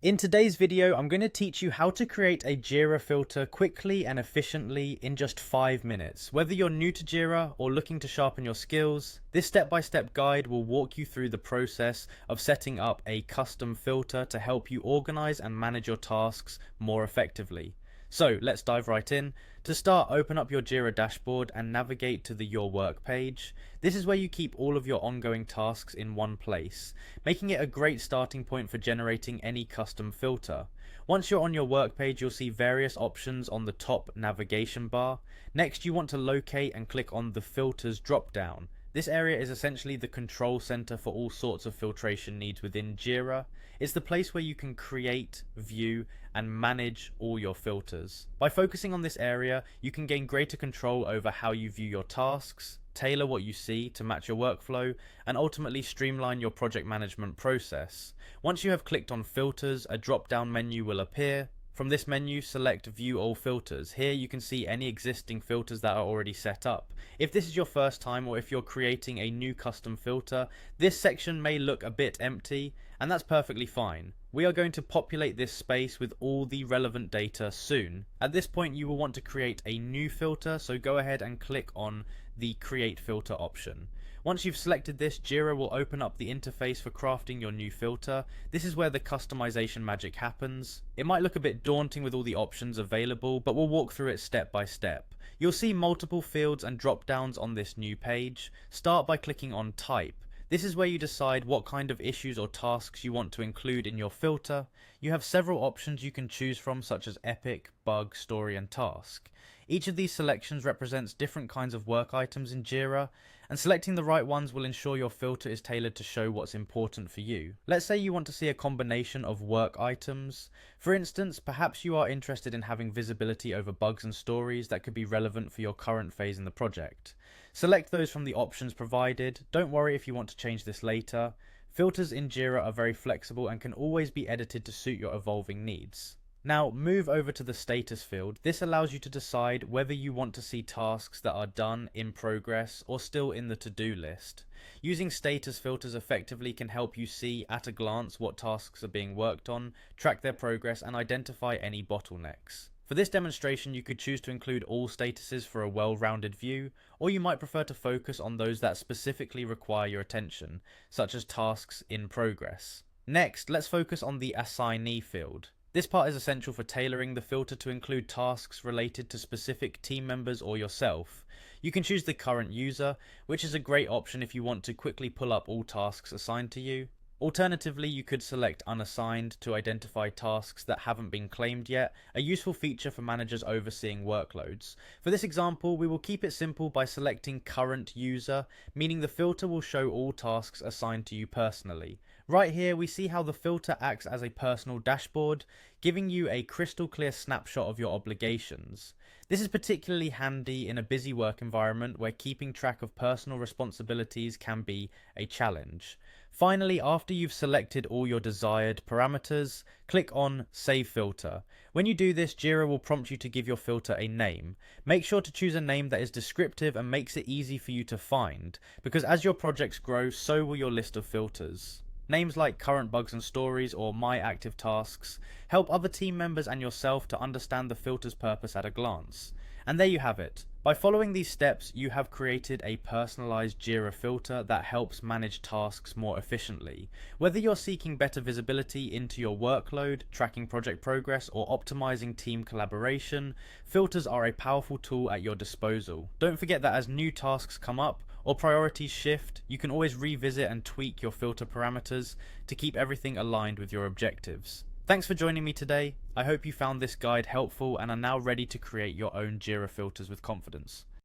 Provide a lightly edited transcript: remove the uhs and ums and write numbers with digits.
In today's video, I'm going to teach you how to create a Jira filter quickly and efficiently in just 5 minutes. Whether you're new to Jira or looking to sharpen your skills, this step-by-step guide will walk you through the process of setting up a custom filter to help you organize and manage your tasks more effectively. So let's dive right in. To start, open up your Jira dashboard and navigate to the Your Work page. This is where you keep all of your ongoing tasks in one place, making it a great starting point for generating any custom filter. Once you're on your work page, you'll see various options on the top navigation bar. Next, you want to locate and click on the Filters drop-down. This area is essentially the control center for all sorts of filtration needs within Jira. It's the place where you can create, view, and manage all your filters. By focusing on this area, you can gain greater control over how you view your tasks, tailor what you see to match your workflow, and ultimately streamline your project management process. Once you have clicked on filters, a drop-down menu will appear. From this menu, select View All Filters. Here you can see any existing filters that are already set up. If this is your first time or if you're creating a new custom filter, this section may look a bit empty, and that's perfectly fine. We are going to populate this space with all the relevant data soon. At this point, you will want to create a new filter, so go ahead and click on the Create Filter option. Once you've selected this, Jira will open up the interface for crafting your new filter. This is where the customization magic happens. It might look a bit daunting with all the options available, but we'll walk through it step by step. You'll see multiple fields and drop downs on this new page. Start by clicking on Type. This is where you decide what kind of issues or tasks you want to include in your filter. You have several options you can choose from, such as Epic, Bug, Story, and Task. Each of these selections represents different kinds of work items in Jira, and selecting the right ones will ensure your filter is tailored to show what's important for you. Let's say you want to see a combination of work items. For instance, perhaps you are interested in having visibility over bugs and stories that could be relevant for your current phase in the project. Select those from the options provided. Don't worry if you want to change this later. Filters in Jira are very flexible and can always be edited to suit your evolving needs. Now move over to the status field. This allows you to decide whether you want to see tasks that are done, in progress, or still in the to-do list. Using status filters effectively can help you see at a glance what tasks are being worked on, track their progress, and identify any bottlenecks. For this demonstration, you could choose to include all statuses for a well-rounded view, or you might prefer to focus on those that specifically require your attention, such as tasks in progress. Next, let's focus on the assignee field. This part is essential for tailoring the filter to include tasks related to specific team members or yourself. You can choose the current user, which is a great option if you want to quickly pull up all tasks assigned to you. Alternatively, you could select unassigned to identify tasks that haven't been claimed yet, a useful feature for managers overseeing workloads. For this example, we will keep it simple by selecting current user, meaning the filter will show all tasks assigned to you personally. Right here, we see how the filter acts as a personal dashboard, giving you a crystal clear snapshot of your obligations. This is particularly handy in a busy work environment where keeping track of personal responsibilities can be a challenge. Finally, after you've selected all your desired parameters, click on Save Filter. When you do this, Jira will prompt you to give your filter a name. Make sure to choose a name that is descriptive and makes it easy for you to find, because as your projects grow, so will your list of filters. Names like Current Bugs and Stories or My Active Tasks help other team members and yourself to understand the filter's purpose at a glance. And there you have it. By following these steps, you have created a personalized Jira filter that helps manage tasks more efficiently. Whether you're seeking better visibility into your workload, tracking project progress, or optimizing team collaboration, filters are a powerful tool at your disposal. Don't forget that as new tasks come up or priorities shift, you can always revisit and tweak your filter parameters to keep everything aligned with your objectives. Thanks for joining me today. I hope you found this guide helpful and are now ready to create your own Jira filters with confidence.